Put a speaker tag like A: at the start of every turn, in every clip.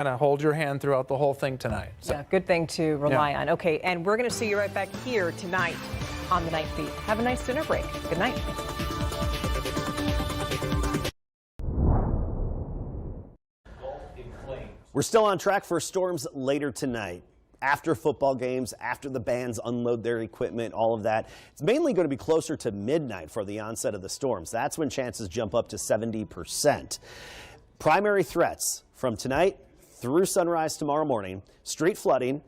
A: kind of hold your hand throughout the whole thing tonight. So.
B: Yeah, good thing to rely on. Okay, and we're going to see you right back here tonight on the Nightbeat. Have a nice dinner break. Good night.
C: We're still on track for storms later tonight. After football games, after the bands unload their equipment, all of that. It's mainly going to be closer to midnight for the onset of the storms. That's when chances jump up to 70%. Primary threats from tonight through sunrise tomorrow morning: street flooding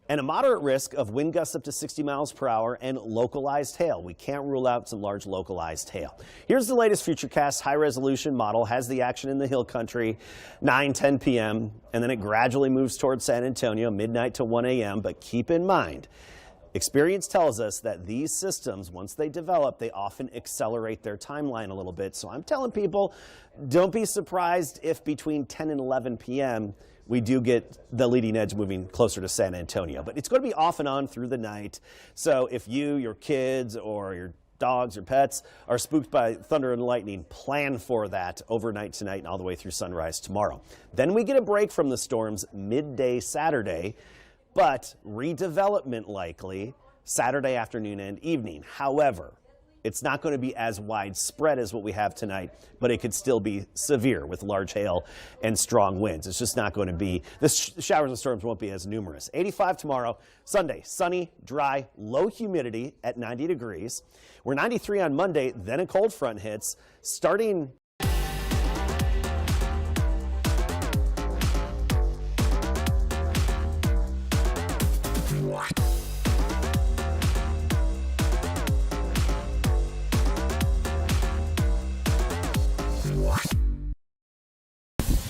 C: and a moderate risk of wind gusts up to 60 miles per hour and localized hail. We can't rule out some large localized hail. Here's the latest Futurecast high-resolution model. Has the action in the hill country 9-10 p.m. and then it gradually moves towards San Antonio midnight to 1 a.m. But keep in mind, experience tells us that these systems, once they develop, they often accelerate their timeline a little bit. So I'm telling people, don't be surprised if between 10 and 11 p.m. we do get the leading edge moving closer to San Antonio. But it's going to be off and on through the night. So if you, your kids, or your dogs or pets are spooked by thunder and lightning, plan for that overnight tonight and all the way through sunrise tomorrow. Then we get a break from the storms midday Saturday, but redevelopment likely Saturday afternoon and evening. However, it's not going to be as widespread as what we have tonight, but it could still be severe with large hail and strong winds. It's just not going to be, the showers and storms won't be as numerous. 85 tomorrow, Sunday, sunny, dry, low humidity at 90 degrees. We're 93 on Monday, then a cold front hits starting.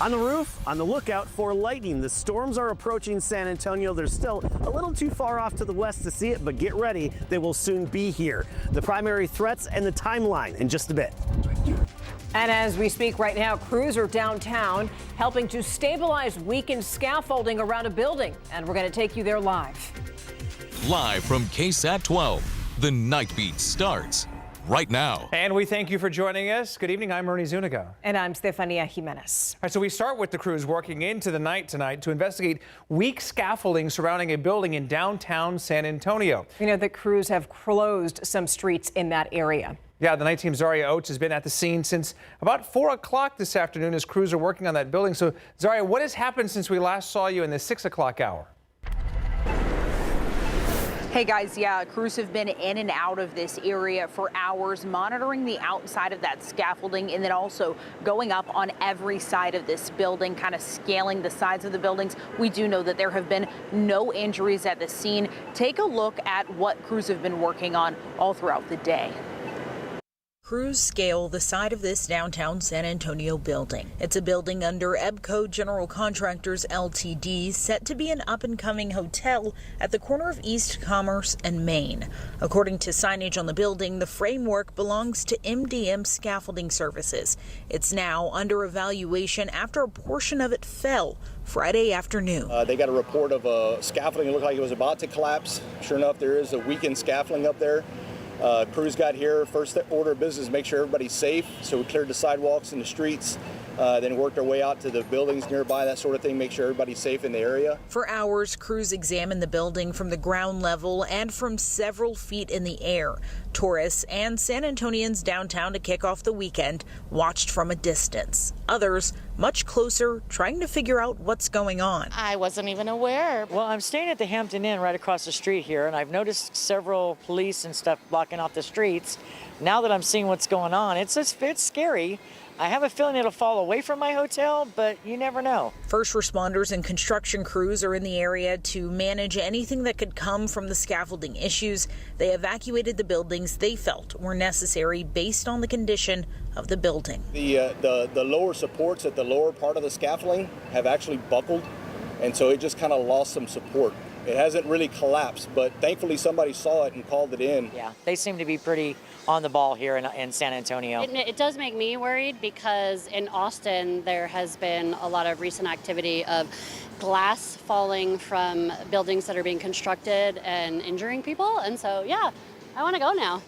C: On the roof, on the lookout for lightning. The storms are approaching San Antonio. They're still a little too far off to the west to see it, but get ready. They will soon be here. The primary threats and the timeline in just a bit.
B: And as we speak right now, crews are downtown helping to stabilize weakened scaffolding around a building. And we're going to take you there live.
D: Live from KSAT 12, the Nightbeat starts right now.
A: And we thank you for joining us. Good evening. I'm Ernie Zuniga.
B: And I'm Stefania Jimenez.
A: All right, so we start with the crews working into the night tonight to investigate weak scaffolding surrounding a building in downtown San Antonio.
B: You know, the crews have closed some streets in that area.
A: Yeah, the night team Zaria Oates has been at the scene since about 4 o'clock this afternoon as crews are working on that building. So, Zaria, what has happened since we last saw you in the 6 o'clock hour?
E: Hey guys, yeah, crews have been in and out of this area for hours, monitoring the outside of that scaffolding and then also going up on every side of this building, kind of scaling the sides of the buildings. We do know that there have been no injuries at the scene. Take a look at what crews have been working on all throughout the day.
F: Crews scale the side of this downtown San Antonio building. It's a building under EBCO General Contractors Ltd, set to be an up-and-coming hotel at the corner of East Commerce and Main. According to signage on the building, the framework belongs to MDM Scaffolding Services. It's now under evaluation after a portion of it fell Friday afternoon.
G: They got a report of a scaffolding that looked like it was about to collapse. Sure enough, there is a weakened scaffolding up there. Crews got here, first order of business, make sure everybody's safe. So we cleared the sidewalks and the streets, then worked our way out to the buildings nearby, that sort of thing, make sure everybody's safe in the area.
F: For hours, crews examined the building from the ground level and from several feet in the air. Tourists and San Antonians downtown to kick off the weekend watched from a distance. Others much closer, trying to figure out what's going on.
H: I wasn't even aware.
I: Well, I'm staying at the Hampton Inn right across the street here, and I've noticed several police and stuff blocking off the streets. Now that I'm seeing what's going on, it's scary. I have a feeling it'll fall away from my hotel, but you never know.
F: First responders and construction crews are in the area to manage anything that could come from the scaffolding issues. They evacuated the buildings they felt were necessary based on the condition of the building.
G: The lower supports at the lower part of the scaffolding have actually buckled, and so it just kind of lost some support. It hasn't really collapsed, but thankfully somebody saw it and called it in.
I: Yeah, they seem to be pretty on the ball here in San Antonio.
H: It does make me worried because in Austin there has been a lot of recent activity of glass falling from buildings that are being constructed and injuring people. And so, yeah, I want to go now.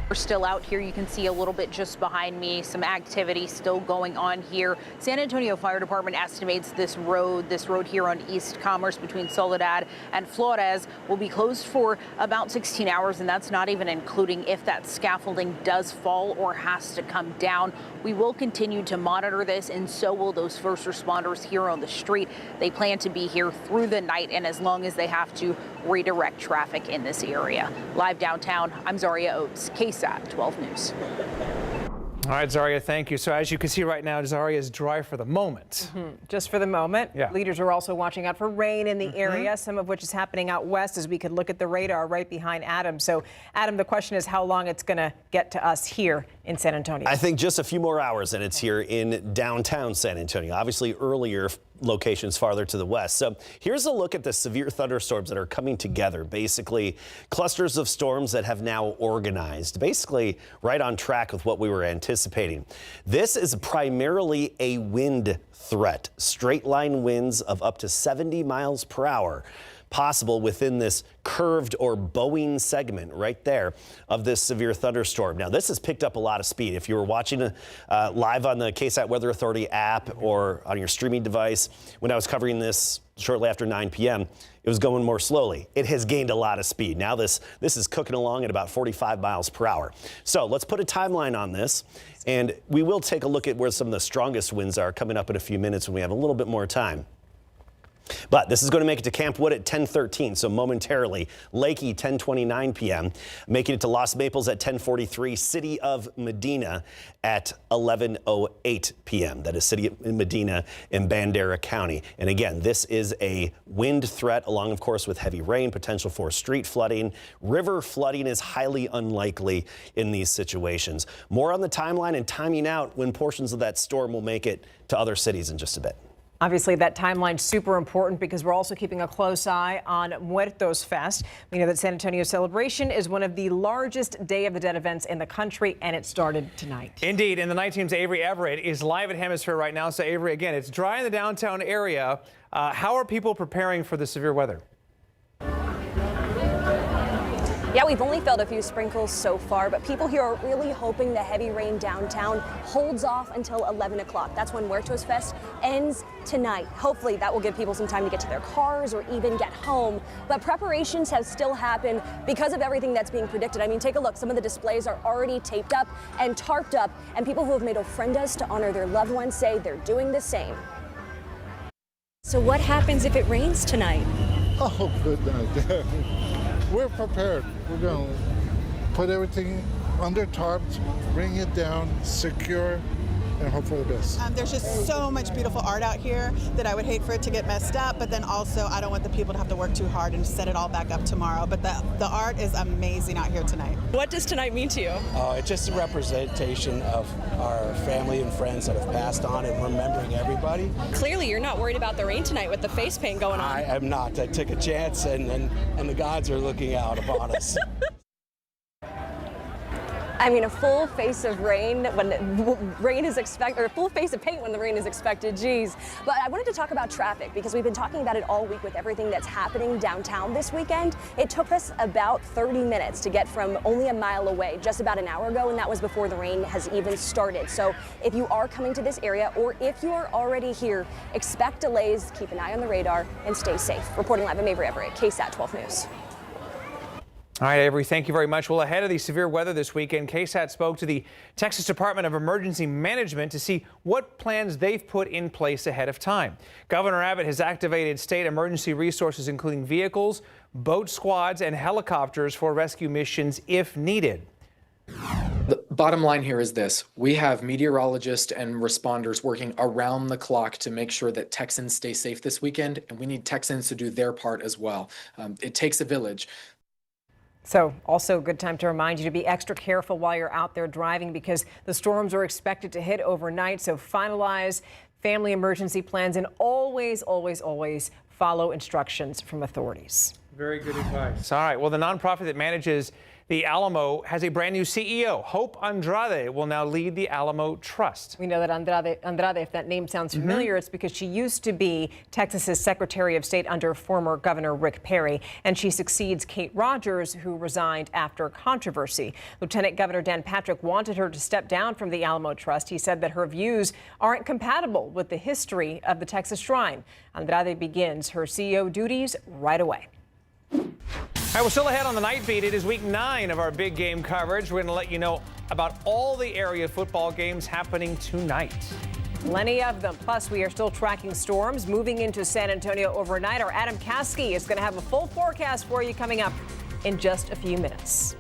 E: We're still out here. You can see a little bit just behind me, some activity still going on here. San Antonio Fire Department estimates this road here on East Commerce between Soledad and Flores will be closed for about 16 hours, and that's not even including if that scaffolding does fall or has to come down. We will continue to monitor this, and so will those first responders here on the street. They plan to be here through the night and as long as they have to redirect traffic in this area. Live downtown, I'm Zaria Oates, KSAT 12 News.
A: All right, Zaria, thank you. So as you can see right now, Zaria is dry for the moment.
B: Just for the moment.
A: Yeah.
B: Leaders are also watching out for rain in the area, some of which is happening out west as we could look at the radar right behind Adam. So, Adam, the question is how long it's going to get to us here in San Antonio.
C: I think just a few more hours and it's here in downtown San Antonio. Obviously earlier locations farther to the west. So here's a look at the severe thunderstorms that are coming together. Basically clusters of storms that have now organized, basically right on track with what we were anticipating. This is primarily a wind threat. Straight line winds of up to 70 miles per hour possible within this curved or bowing segment right there of this severe thunderstorm. Now, this has picked up a lot of speed. If you were watching live on the KSAT Weather Authority app or on your streaming device, when I was covering this shortly after 9 p.m., it was going more slowly. It has gained a lot of speed. Now this is cooking along at about 45 miles per hour. So let's put a timeline on this, and we will take a look at where some of the strongest winds are coming up in a few minutes when we have a little bit more time. But this is going to make it to Camp Wood at 10:13, so momentarily. Lakey, 10:29 p.m. Making it to Los Maples at 10:43. City of Medina at 11:08 p.m. That is City of Medina in Bandera County. And again, this is a wind threat along, of course, with heavy rain, potential for street flooding. River flooding is highly unlikely in these situations. More on the timeline and timing out when portions of that storm will make it to other cities in just a bit.
B: Obviously, that timeline's super important because we're also keeping a close eye on Muertos Fest. We know that San Antonio celebration is one of the largest Day of the Dead events in the country, and it started tonight.
A: Indeed, and the night team's Avery Everett is live at Hemisphere right now. So, Avery, again, it's dry in the downtown area. How are people preparing for the severe weather?
J: Yeah, we've only felt a few sprinkles so far, but people here are really hoping the heavy rain downtown holds off until 11 o'clock. That's when Muertos Fest ends tonight. Hopefully that will give people some time to get to their cars or even get home. But preparations have still happened because of everything that's being predicted. I mean, take a look. Some of the displays are already taped up and tarped up, and people who have made ofrendas to honor their loved ones say they're doing the same. So what happens if it rains tonight?
K: Oh, good night. We're prepared. We're going to put everything under tarps, bring it down, secure, and hope for the best.
L: There's just so much beautiful art out here that I would hate for it to get messed up, but then also I don't want the people to have to work too hard and set it all back up tomorrow. But the art is amazing out here tonight.
J: What does tonight mean to you?
M: It's just a representation of our family and friends that have passed on and remembering everybody.
J: Clearly you're not worried about the rain tonight with the face paint going on.
M: I am not. I took a chance and the gods are looking out upon us.
J: I mean, a full face of rain when rain is expected, or a full face of paint when the rain is expected, geez. But I wanted to talk about traffic because we've been talking about it all week with everything that's happening downtown this weekend. It took us about 30 minutes to get from only a mile away just about an hour ago, and that was before the rain has even started. So if you are coming to this area or if you are already here, expect delays, keep an eye on the radar, and stay safe. Reporting live, I'm Avery Everett, KSAT 12 News.
A: All right, Avery, thank you very much. Well, ahead of the severe weather this weekend, KSAT spoke to the Texas Department of Emergency Management to see what plans they've put in place ahead of time. Governor Abbott has activated state emergency resources, including vehicles, boat squads, and helicopters for rescue missions if needed.
N: The bottom line here is this. We have meteorologists and responders working around the clock to make sure that Texans stay safe this weekend, and we need Texans to do their part as well. It takes a village.
B: So also a good time to remind you to be extra careful while you're out there driving because the storms are expected to hit overnight. So finalize family emergency plans and always, always, always follow instructions from authorities.
A: Very good advice. All right. Well, the nonprofit that manages The Alamo has a brand new CEO. Hope Andrade will now lead the Alamo Trust.
B: We know that Andrade, if that name sounds familiar, it's because she used to be Texas's Secretary of State under former Governor Rick Perry, and she succeeds Kate Rogers, who resigned after controversy. Lieutenant Governor Dan Patrick wanted her to step down from the Alamo Trust. He said that her views aren't compatible with the history of the Texas Shrine. Andrade begins her CEO duties right away.
A: All right, we're still ahead on the Nightbeat. It is week 9 of our big game coverage. We're going to let you know about all the area football games happening tonight.
B: Plenty of them. Plus, we are still tracking storms moving into San Antonio overnight. Our Adam Caskey is going to have a full forecast for you coming up in just a few minutes.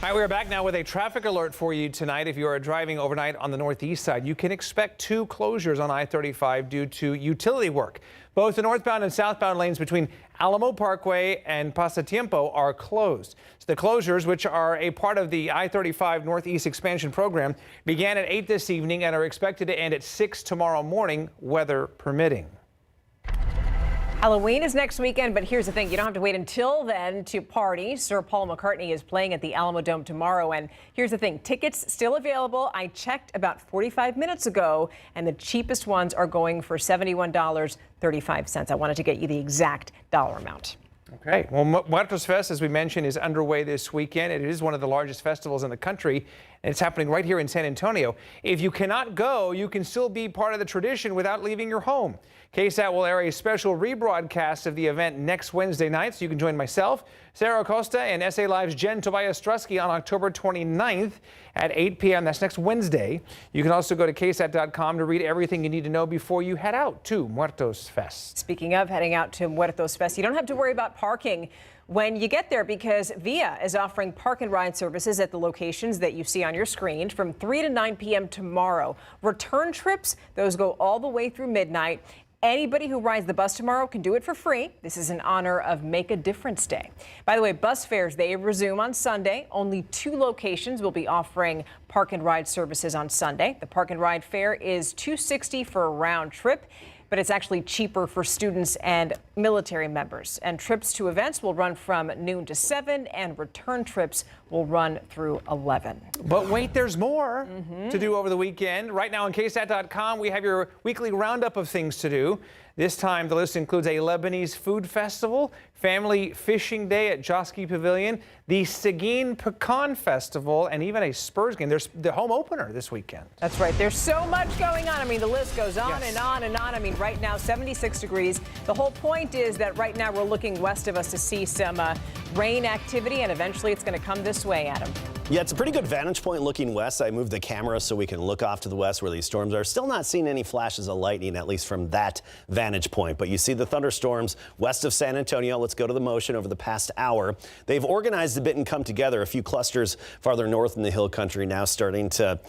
A: All right, we are back now with a traffic alert for you tonight. If you are driving overnight on the northeast side, you can expect 2 closures on I-35 due to utility work. Both the northbound and southbound lanes between Alamo Parkway and Pasatiempo are closed. So the closures, which are a part of the I-35 Northeast Expansion Program, began at 8 this evening and are expected to end at 6 tomorrow morning, weather permitting.
B: Halloween is next weekend, but here's the thing. You don't have to wait until then to party. Sir Paul McCartney is playing at the Alamo Dome tomorrow. And here's the thing. Tickets still available. I checked about 45 minutes ago, and the cheapest ones are going for $71.35. I wanted to get you the exact dollar amount.
A: Okay. Well, Muertos Fest, as we mentioned, is underway this weekend. It is one of the largest festivals in the country, and it's happening right here in San Antonio. If you cannot go, you can still be part of the tradition without leaving your home. KSAT will air a special rebroadcast of the event next Wednesday night, so you can join myself, Sarah Acosta, and SA Live's Jen Tobias Strusky on October 29th at 8 p.m. That's next Wednesday. You can also go to KSAT.com to read everything you need to know before you head out to Muertos Fest.
B: Speaking of heading out to Muertos Fest, you don't have to worry about parking when you get there, because VIA is offering park and ride services at the locations that you see on your screen from 3 to 9 p.m. tomorrow. Return trips, those go all the way through midnight. Anybody who rides the bus tomorrow can do it for free. This is in honor of Make a Difference Day. By the way, bus fares, they resume on Sunday. Only 2 locations will be offering park and ride services on Sunday. The park and ride fare is $260 for a round trip, but it's actually cheaper for students and military members. And trips to events will run from noon to 7, and return trips will run through 11.
A: But wait, there's more to do over the weekend. Right now on KSAT.com, we have your weekly roundup of things to do. This time, the list includes a Lebanese food festival, family fishing day at Joski Pavilion, the Seguin Pecan Festival, and even a Spurs game. There's the home opener this weekend.
B: That's right. There's so much going on. I mean, the list goes on and on and on. I mean, right now, 76 degrees. The whole point is that right now we're looking west of us to see some rain activity, and eventually it's going to come this way, Adam.
C: Yeah, it's a pretty good vantage point looking west. I moved the camera so we can look off to the west where these storms are. Still not seeing any flashes of lightning, at least from that vantage point. But you see the thunderstorms west of San Antonio. Let's go to the motion over the past hour. They've organized a bit and come together. A few clusters farther north in the hill country now starting to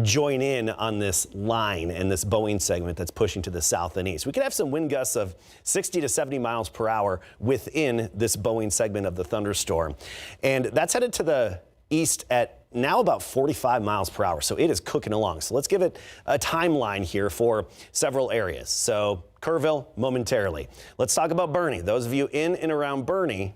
C: join in on this line and this Boeing segment that's pushing to the south and east. We could have some wind gusts of 60 to 70 miles per hour within this Boeing segment of the thunderstorm. And that's headed to the east at now about 45 miles per hour. So it is cooking along. So let's give it a timeline here for several areas. So Kerrville momentarily. Let's talk about Bernie. Those of you in and around Bernie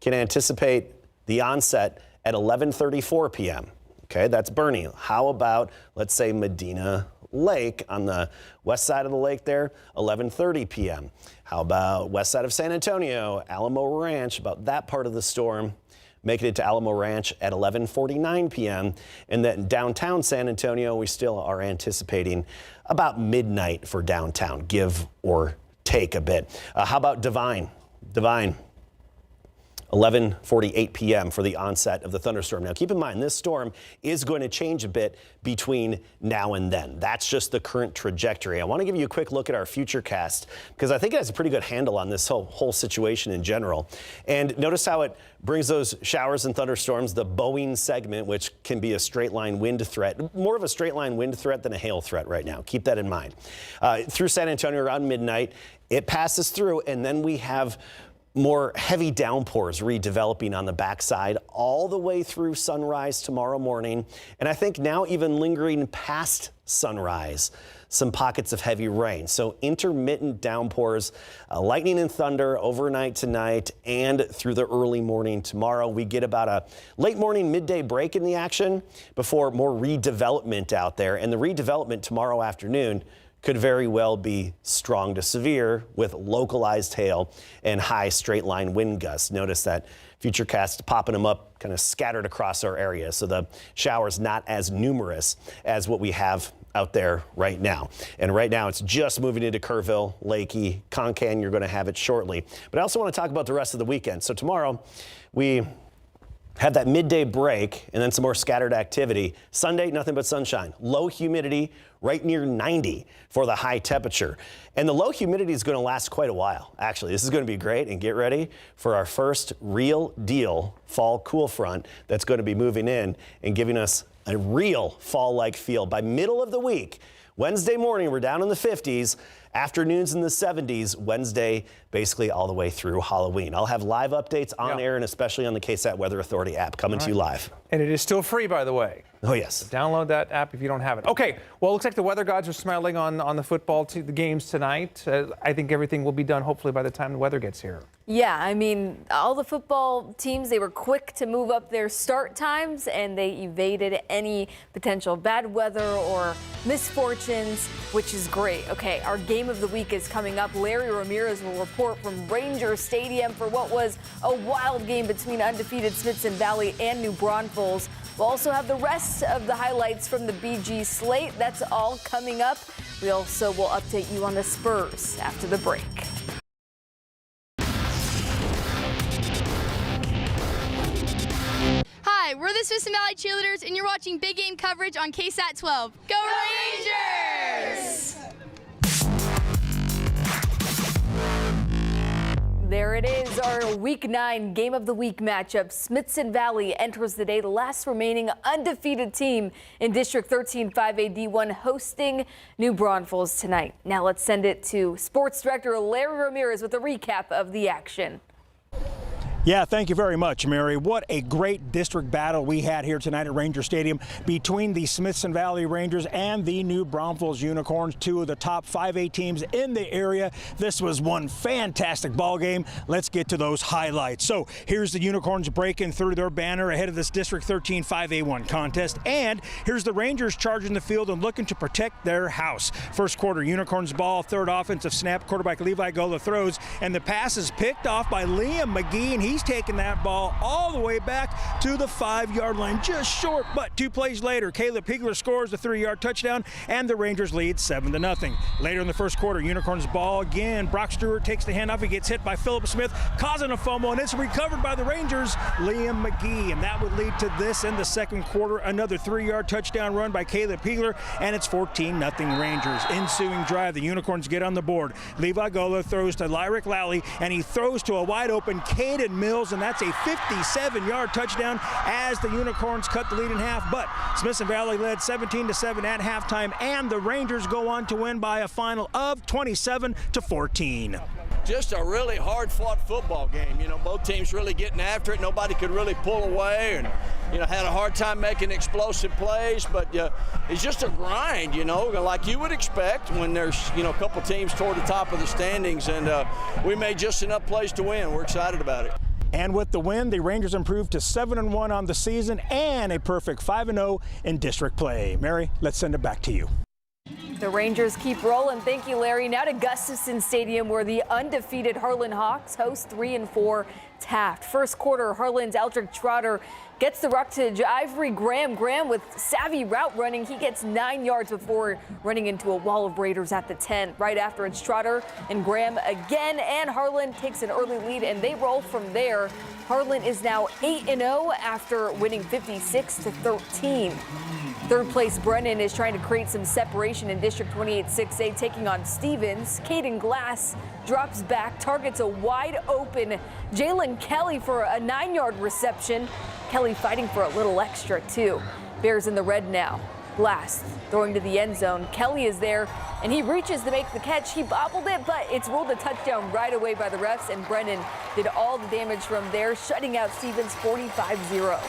C: can anticipate the onset at 11:34 p.m. Okay, that's Bernie. How about, let's say, Medina Lake on the west side of the lake there, 11:30 p.m. How about west side of San Antonio, Alamo Ranch, about that part of the storm, making it to Alamo Ranch at 11:49 p.m. And then downtown San Antonio, we still are anticipating about midnight for downtown, give or take a bit. How about Divine? 11:48 p.m. for the onset of the thunderstorm. Now, keep in mind, this storm is going to change a bit between now and then. That's just the current trajectory. I want to give you a quick look at our futurecast because I think it has a pretty good handle on this whole situation in general. And notice how it brings those showers and thunderstorms, the Boeing segment, which can be a straight line wind threat, more of a straight line wind threat than a hail threat right now. Keep that in mind. Through San Antonio around midnight, it passes through, and then we have more heavy downpours redeveloping on the backside all the way through sunrise tomorrow morning. And I think now even lingering past sunrise, some pockets of heavy rain. So intermittent downpours, lightning and thunder overnight tonight and through the early morning tomorrow. We get about a late morning, midday break in the action before more redevelopment out there. And the redevelopment tomorrow afternoon could very well be strong to severe with localized hail and high straight line wind gusts. Notice that Futurecast popping them up kind of scattered across our area. So the showers not as numerous as what we have out there right now. And right now it's just moving into Kerrville, Lakey, Concan. You're going to have it shortly. But I also want to talk about the rest of the weekend. So tomorrow we have that midday break and then some more scattered activity. Sunday, nothing but sunshine. Low humidity right near 90 for the high temperature. And the low humidity is going to last quite a while. Actually, this is going to be great. And get ready for our first real deal fall cool front that's going to be moving in and giving us a real fall-like feel. By middle of the week, Wednesday morning, we're down in the 50s. Afternoons in the 70s, Wednesday, basically all the way through Halloween. I'll have live updates on air and especially on the KSAT Weather Authority app coming to you live.
A: And it is still free, by the way.
C: Oh, yes.
A: So download that app if you don't have it. Okay, well, it looks like the weather gods are smiling on the football the games tonight. I think everything will be done hopefully by the time the weather gets here.
O: Yeah, I mean, all the football teams, they were quick to move up their start times and they evaded any potential bad weather or misfortunes, which is great. Okay, our game of the week is coming up. Larry Ramirez will report from Ranger Stadium for what was a wild game between undefeated Smithson Valley and New Braunfels. We'll also have the rest of the highlights from the BG slate. That's all coming up. We also will update you on the Spurs after the break.
P: Hi, we're the Smithson Valley Cheerleaders, and you're watching big game coverage on KSAT 12. Go Rangers!
O: There it is, our Week 9 Game of the Week matchup. Smithson Valley enters the day the last remaining undefeated team in District 13 5A D1 hosting New Braunfels tonight. Now let's send it to Sports Director Larry Ramirez with a recap of the action.
Q: Yeah, thank you very much, Mary. What a great district battle we had here tonight at Ranger Stadium between the Smithson Valley Rangers and the New Braunfels Unicorns, two of the top 5A teams in the area. This was one fantastic ball game. Let's get to those highlights. So here's the Unicorns breaking through their banner ahead of this District 13 5A1 contest. And here's the Rangers charging the field and looking to protect their house. First quarter, Unicorns ball, third offensive snap, quarterback Levi Gola throws, and the pass is picked off by Liam McGee, and he's taking that ball all the way back to the 5-yard line, just short. But 2 plays later, Caleb Pigler scores the 3-yard touchdown, and the Rangers lead 7-0. Later in the first quarter, Unicorns ball again. Brock Stewart takes the handoff. He gets hit by Phillip Smith, causing a fumble, and it's recovered by the Rangers, Liam McGee. And that would lead to this in the second quarter, another 3-yard touchdown run by Caleb Pigler, and it's 14-0 Rangers. Ensuing drive, the Unicorns get on the board. Levi Gola throws to Lyric Lally, and he throws to a wide-open Caden Mills, and that's a 57-yard touchdown as the Unicorns cut the lead in half. But Smithson Valley led 17-7 at halftime, and the Rangers go on to win by a final of 27-14.
R: Just a really hard-fought football game. You know, both teams really getting after it. Nobody could really pull away, and had a hard time making explosive plays. But it's just a grind, like you would expect when there's a couple teams toward the top of the standings, and we made just enough plays to win. We're excited about it.
Q: And with the win, the Rangers improved to 7-1 on the season and a perfect 5-0 in district play. Mary, let's send it back to you.
O: The Rangers keep rolling. Thank you, Larry. Now to Gustafson Stadium, where the undefeated Harlan Hawks host 3-4 Taft. First quarter, Harlan's Eldrick Trotter gets the rock to Ivory Graham. Graham with savvy route running. He gets 9 yards before running into a wall of Raiders at the 10. Right after it's Trotter and Graham again, and Harlan takes an early lead, and they roll from there. Harlan is now 8-0 after winning 56-13. Third place Brennan is trying to create some separation in District 28 6A, taking on Stevens. Caden Glass drops back, targets a wide open Jalen Kelly for a 9-yard reception. Kelly fighting for a little extra too. Bears in the red now. Glass throwing to the end zone. Kelly is there, and he reaches to make the catch. He bobbled it, but it's ruled a touchdown right away by the refs, and Brennan did all the damage from there, shutting out Stevens 45-0.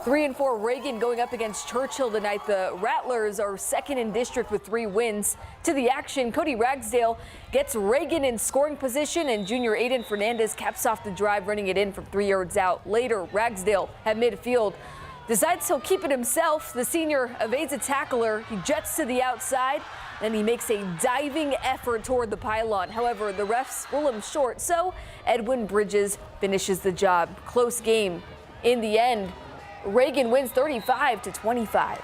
O: 3 and 4 Reagan going up against Churchill tonight. The Rattlers are second in district with 3 wins. To the action, Cody Ragsdale gets Reagan in scoring position, and junior Aiden Fernandez caps off the drive, running it in from 3 yards out. Later, Ragsdale at midfield decides he'll keep it himself. The senior evades a tackler. He jets to the outside, and he makes a diving effort toward the pylon. However, the refs rule him short, so Edwin Bridges finishes the job. Close game in the end. Reagan wins 35-25.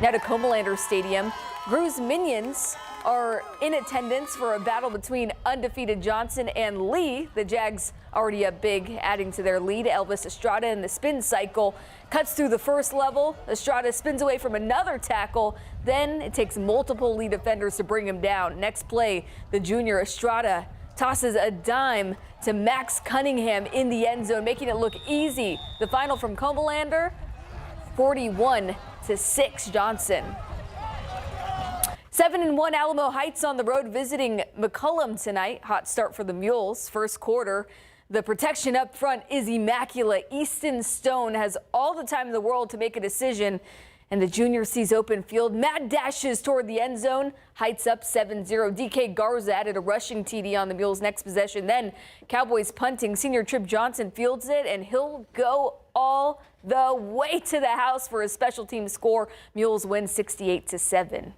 O: Now to Comalander Stadium. Gru's Minions are in attendance for a battle between undefeated Johnson and Lee. The Jags already up big, adding to their lead. Elvis Estrada in the spin cycle cuts through the first level. Estrada spins away from another tackle. Then it takes multiple lead defenders to bring him down. Next play, the junior Estrada tosses a dime to Max Cunningham in the end zone, making it look easy. The final from Comalander, 41-6 Johnson. 7-1 Alamo Heights on the road visiting McCullum tonight. Hot start for the Mules. First quarter, the protection up front is immaculate. Easton Stone has all the time in the world to make a decision, and the junior sees open field. Matt dashes toward the end zone. Heights up 7-0. DK Garza added a rushing TD on the Mules' next possession. Then Cowboys punting. Senior Trip Johnson fields it, and he'll go all the way to the house for a special team score. Mules win 68-7.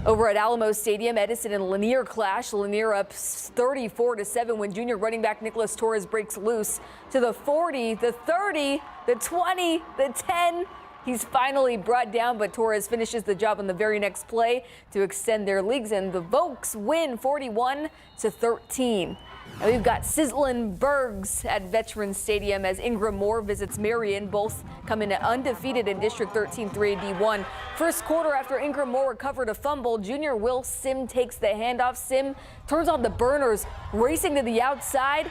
O: Over at Alamo Stadium, Edison and Lanier clash. Lanier up 34-7 when junior running back Nicholas Torres breaks loose to the 40, the 30, the 20, the 10. He's finally brought down, but Torres finishes the job on the very next play to extend their leads, and the Vokes win 41-13. And we've got Sizzlin' Bergs at Veterans Stadium as Ingram Moore visits Marion. Both come in undefeated in District 13 3D1. First quarter, after Ingram Moore recovered a fumble, junior Will Sim takes the handoff. Sim turns on the burners, racing to the outside,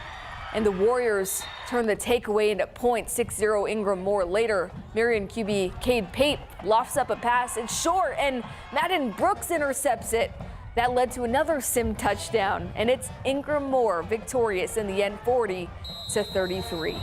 O: and the Warriors turn the takeaway into point. 6-0 Ingram Moore. Later, Marion QB Cade Pape lofts up a pass. It's short, and Madden Brooks intercepts it. That led to another Sim touchdown, and it's Ingram Moore victorious in the end, 40-33.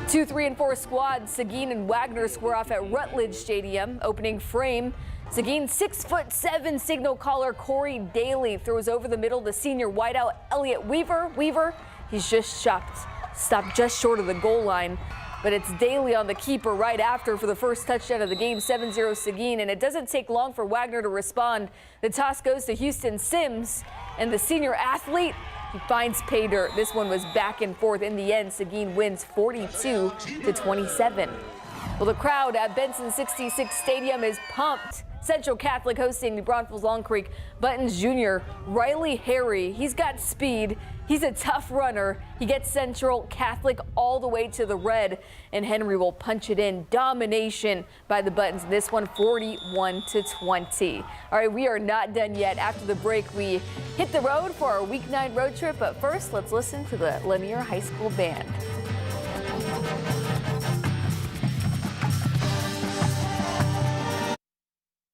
O: 2, 3, and 4 squads, Seguin and Wagner square off at Rutledge Stadium. Opening frame, Seguin 6'7" signal caller Corey Daly throws over the middle to senior wideout Elliott Weaver. He's just stopped just short of the goal line, but it's Daly on the keeper right after for the first touchdown of the game, 7-0 Seguin, and it doesn't take long for Wagner to respond. The toss goes to Houston Sims, and the senior athlete, he finds pay dirt. This one was back and forth. In the end, Seguin wins 42-27. Well, the crowd at Benson 66 Stadium is pumped. Central Catholic hosting New Braunfels Long Creek. Buttons Jr. Riley Harry, he's got speed. He's a tough runner. He gets Central Catholic all the way to the red, and Henry will punch it in. Domination by the Buttons. This one 41-20. All right, we are not done yet. After the break, we hit the road for our weeknight road trip. But first, let's listen to the Lanier High School Band.